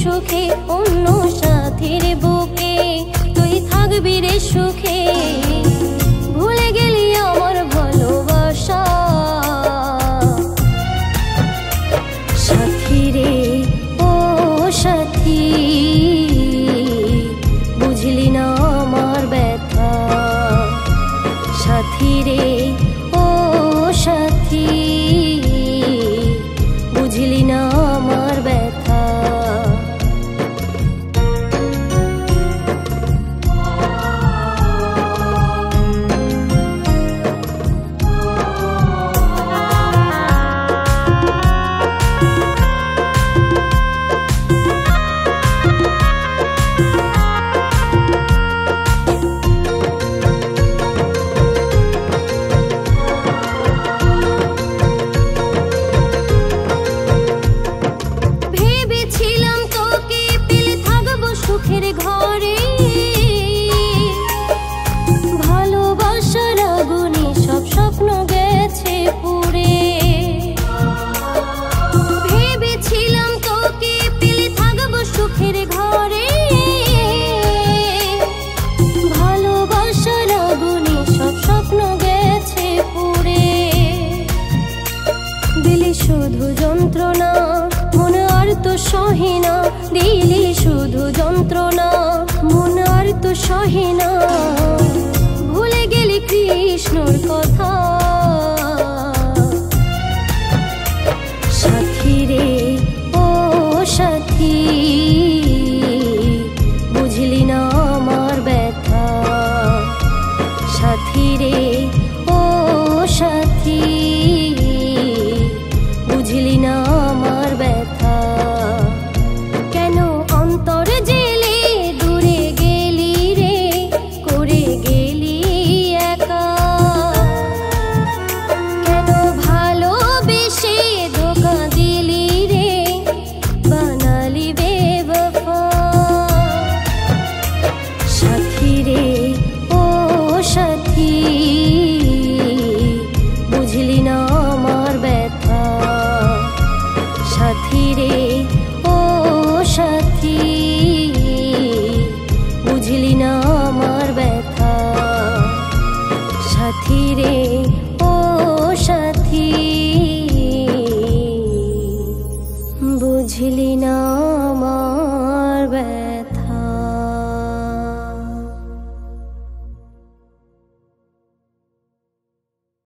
সুখে অন্য সাথীর বুকে, তুই থাকবি রে সুখে। ভুলে গেলি আমার ভালোবাসা সাথী রে, ও সাথী বুঝলি না আমার ব্যথা। সাথী রে, ও সাথী বুঝলি না আমার ব্যথা। সুখের ঘরে ভালোবাসার আগুনে সব স্বপ্ন গেছে পুড়ে। ভেবেছিলাম তোকে পেলে থাকবো সুখের ঘরে, ভালোবাসার আগুনে সব স্বপ্ন গেছে পুড়ে। দিলি শুধু যন্ত্রণা, মন আর তো সহে না। দিলি শুধু যন্ত্রণা, মন আর তো সহে না। ভুলে গেলি কৃষ্ণর কথা সাথী রে, ও সাথী বুঝলি না আমার ব্যথা। সাথী রে, ও সাথী বুঝলি না আমার ব্যথা। কেন অন্তর জেলে দূরে গেলি রে, করে গেলি একা। কেন ভালোবেসে ধোঁকা দিলি রে, বানালি বেবফা। সাথী রে, ও সাথী বুঝলি না আমার ব্যথা। সাথী রে, ও সাথী বুঝলি না আমার ব্যথা। সাথী রে, ও সাথী বুঝলি না